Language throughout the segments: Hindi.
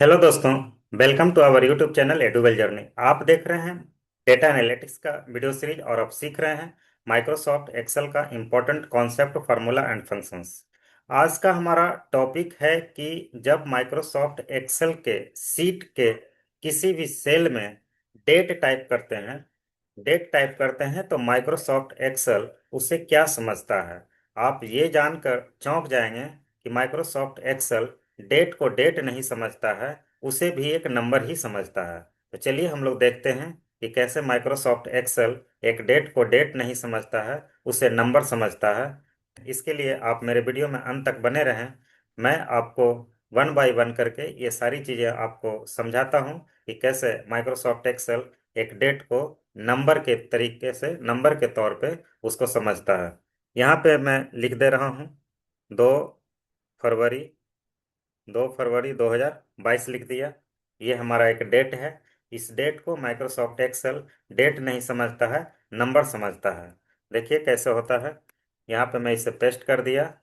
हेलो दोस्तों। Welcome to our YouTube channel Eduwell Journey. आप देख रहे हैं डेटा एनालिटिक्स का वीडियो सीरीज और आप सीख रहे हैं माइक्रोसॉफ्ट एक्सेल का important concept formula and functions. आज का हमारा टॉपिक है कि जब माइक्रोसॉफ्ट एक्सेल के सीट के किसी भी सेल में डेट टाइप करते हैं तो माइक्रोसॉफ्ट एक्सेल उसे क्या समझता है। आप ये जानकर चौंक जाएंगे कि माइक्रोसॉफ्ट एक्सेल डेट को डेट नहीं समझता है, उसे भी एक नंबर ही समझता है। तो चलिए हम लोग देखते हैं कि कैसे माइक्रोसॉफ्ट एक्सेल एक डेट को डेट नहीं समझता है, उसे नंबर समझता है। इसके लिए आप मेरे वीडियो में अंत तक बने रहें। मैं आपको वन बाय वन करके ये सारी चीज़ें आपको समझाता हूँ कि कैसे माइक्रोसॉफ्ट एक्सेल एक डेट को नंबर के तरीके से, नंबर के तौर पे उसको समझता है। यहाँ पे मैं लिख दे रहा हूँ 2 फरवरी 2 फरवरी 2022 लिख दिया। ये हमारा एक डेट है। इस डेट को माइक्रोसॉफ्ट एक्सेल डेट नहीं समझता है, नंबर समझता है। देखिए कैसे होता है। यहाँ पे मैं इसे पेस्ट कर दिया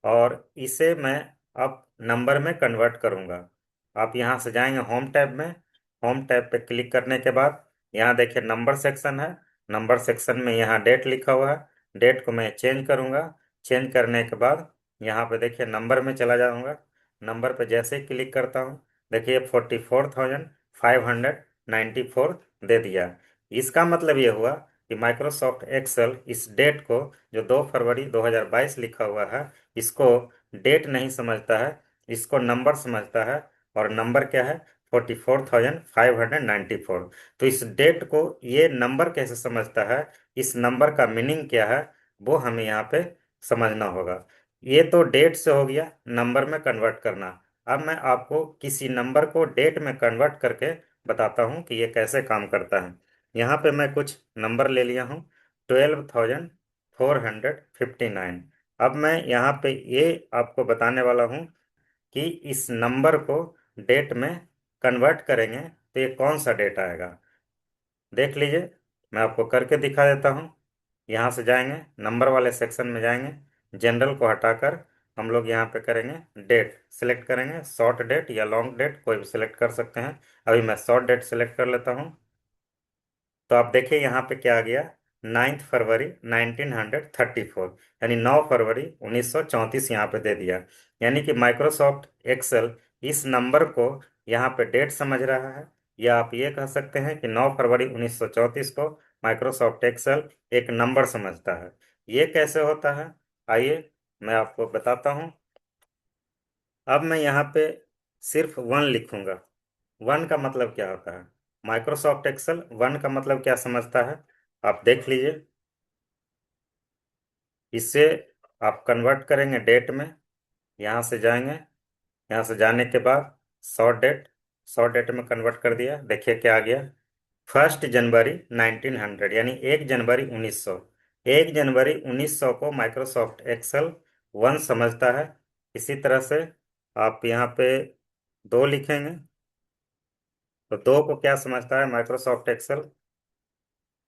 और इसे मैं अब नंबर में कन्वर्ट करूँगा। आप यहाँ से जाएंगे होम टैब में। होम टैब पे क्लिक करने के बाद यहाँ देखिए नंबर सेक्शन है। नंबर सेक्शन में यहाँ डेट लिखा हुआ है। डेट को मैं चेंज करूँगा। चेंज करने के बाद यहाँ पे देखिए नंबर में चला जाऊँगा। नंबर पे जैसे ही क्लिक करता हूँ, देखिए 44,594 दे दिया। इसका मतलब ये हुआ कि माइक्रोसॉफ्ट एक्सेल इस डेट को, जो 2 फरवरी 2022 लिखा हुआ है, इसको डेट नहीं समझता है, इसको नंबर समझता है। और नंबर क्या है? 44,594। तो इस डेट को ये नंबर कैसे समझता है, इस नंबर का मीनिंग क्या है, वो हमें यहाँ पे समझना होगा। ये तो डेट से हो गया, नंबर में कन्वर्ट करना। अब मैं आपको किसी नंबर को डेट में कन्वर्ट करके बताता हूँ कि ये कैसे काम करता है। यहाँ पे मैं कुछ नंबर ले लिया हूँ। 12,459। अब मैं यहाँ पे ये आपको बताने वाला हूँ कि इस नंबर को डेट में कन्वर्ट करेंगे तो ये कौन सा डेट आएगा। देख लीजिए, मैं आपको करके दिखा देता हूँ। यहाँ से जाएंगे, नंबर वाले सेक्शन में जाएंगे, जनरल को हटाकर हम लोग यहाँ पे करेंगे डेट सिलेक्ट करेंगे। शॉर्ट डेट या लॉन्ग डेट कोई भी सिलेक्ट कर सकते हैं। अभी मैं शॉर्ट डेट सिलेक्ट कर लेता हूँ। तो आप देखिए यहाँ पे क्या आ गया, 9 फरवरी 1934, यानी 9 फरवरी 1934 यहाँ पे दे दिया। यानी कि माइक्रोसॉफ्ट एक्सेल इस नंबर को यहाँ पे डेट समझ रहा है। या आप ये कह सकते हैं कि 9 फरवरी 1934 को माइक्रोसॉफ्ट एक्सेल एक नंबर समझता है। ये कैसे होता है, आइए मैं आपको बताता हूँ। अब मैं यहाँ पे सिर्फ वन लिखूंगा। वन का मतलब क्या होता है, माइक्रोसॉफ्ट एक्सेल वन का मतलब क्या समझता है, आप देख लीजिए। इससे आप कन्वर्ट करेंगे डेट में। यहाँ से जाएंगे, यहाँ से जाने के बाद शॉर्ट डेट में कन्वर्ट कर दिया। देखिए क्या आ गया, 1 जनवरी 1900, यानी 1 जनवरी 1900। 1 जनवरी 1900 को माइक्रोसॉफ्ट एक्सेल वन समझता है। इसी तरह से आप यहाँ पे दो लिखेंगे तो दो को क्या समझता है माइक्रोसॉफ्ट एक्सेल।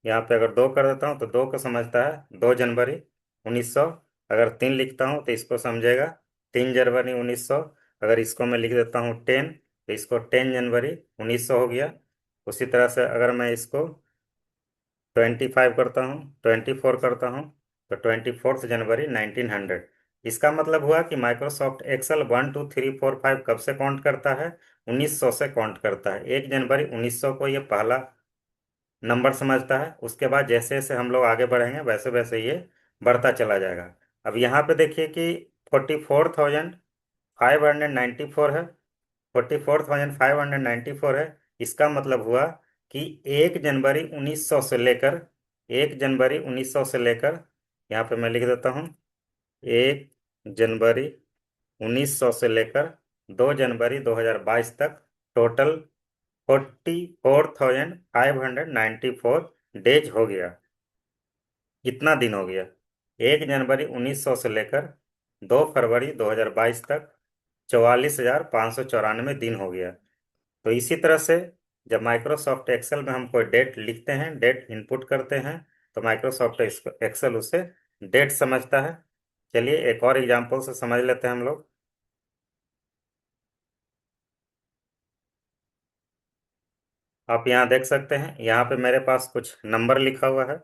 यहाँ पे अगर दो कर देता हूँ तो दो को समझता है 2 जनवरी 1900। अगर तीन लिखता हूँ तो इसको समझेगा 3 जनवरी 1900। अगर इसको मैं लिख देता हूँ 10 तो इसको 10 जनवरी 1900 हो गया। उसी तरह से अगर मैं इसको 25 करता हूँ, 24 करता हूँ, तो 24 जनवरी 1900। इसका मतलब हुआ कि माइक्रोसॉफ्ट एक्सेल 1 2 3 4 5 कब से काउंट करता है, 1900 से काउंट करता है। 1 जनवरी 1900 को ये पहला नंबर समझता है। उसके बाद जैसे जैसे हम लोग आगे बढ़ेंगे वैसे वैसे ये बढ़ता चला जाएगा। अब यहाँ पे देखिए कि 44,594 है। 44,594 है। इसका मतलब हुआ कि 1 जनवरी 1900 से लेकर यहाँ पे मैं लिख देता हूँ 1 जनवरी 1900 से लेकर 2 जनवरी 2022 तक टोटल 44,594 डेज हो गया। कितना दिन हो गया, 1 जनवरी 1900 से लेकर 2 फरवरी 2022 तक 44,594 दिन हो गया। तो इसी तरह से जब माइक्रोसॉफ्ट एक्सेल में हम कोई डेट लिखते हैं, डेट इनपुट करते हैं, तो माइक्रोसॉफ्ट एक्सेल उसे डेट समझता है। चलिए एक और एग्जांपल से समझ लेते हैं हम लोग। आप यहाँ देख सकते हैं, यहाँ पे मेरे पास कुछ नंबर लिखा हुआ है।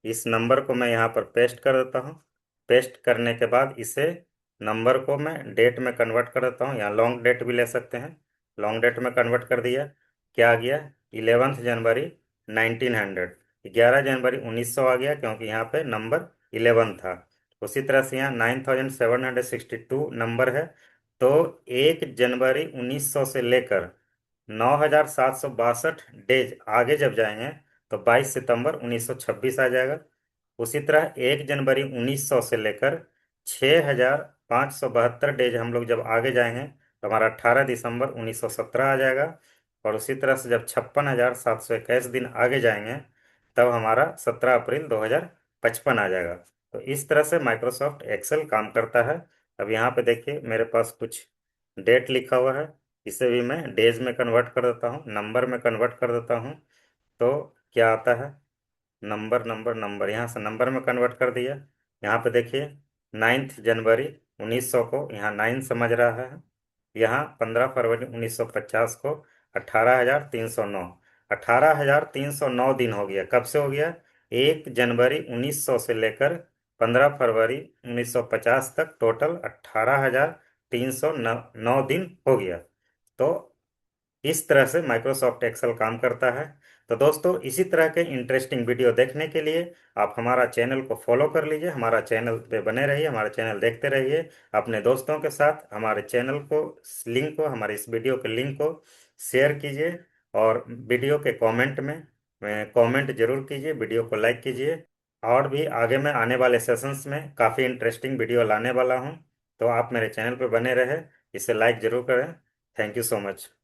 इस नंबर को मैं यहाँ पर पेस्ट कर देता हूँ। पेस्ट करने के बाद इसे नंबर को मैं डेट में कन्वर्ट कर देता हूँ। यहाँ लॉन्ग डेट भी ले सकते हैं। लॉन्ग डेट में कन्वर्ट कर दिया। क्या आ गया? 11 जनवरी 1900। 11 जनवरी 1900 आ गया, क्योंकि यहाँ पे नंबर 11 था। उसी तरह से यहाँ 9762 नंबर है। तो 1 जनवरी 1900 से लेकर 9762 डेज आगे जब जाएंगे तो 22 सितंबर 1926 आ जाएगा। उसी तरह 1 जनवरी 1900 से लेकर 6572 डेज हम लोग जब आगे जाएंगे तो हमारा 18 दिसंबर 1917 आ जाएगा। और उसी तरह से जब 56,721 दिन आगे जाएंगे तब हमारा 17 अप्रैल 2055 आ जाएगा। तो इस तरह से माइक्रोसॉफ्ट एक्सेल काम करता है। अब यहाँ पे देखिए मेरे पास कुछ डेट लिखा हुआ है। इसे भी मैं डेज में कन्वर्ट कर देता हूँ, नंबर में कन्वर्ट कर देता हूँ। तो क्या आता है? नंबर नंबर नंबर, यहाँ से नंबर में कन्वर्ट कर दिया। यहाँ पे देखिए 9 जनवरी 1900 को यहाँ 9 समझ रहा है। यहाँ 15 फरवरी 1950 को 18,309। 18,309 दिन हो गया। कब से हो गया? 1 जनवरी 1900 से लेकर 15 फरवरी 1950 तक टोटल 18,309 दिन हो गया। तो इस तरह से माइक्रोसॉफ्ट एक्सेल काम करता है। तो दोस्तों, इसी तरह के इंटरेस्टिंग वीडियो देखने के लिए आप हमारा चैनल को फॉलो कर लीजिए, हमारा चैनल पे बने रहिए, हमारा चैनल देखते रहिए। अपने दोस्तों के साथ हमारे चैनल को, लिंक को, हमारे इस वीडियो के लिंक को शेयर कीजिए। और वीडियो के कमेंट में कमेंट जरूर कीजिए, वीडियो को लाइक कीजिए। और भी आगे मैं आने वाले सेशंस में काफ़ी इंटरेस्टिंग वीडियो लाने वाला हूँ। तो आप मेरे चैनल पर बने रहे, इसे लाइक जरूर करें। Thank you so much.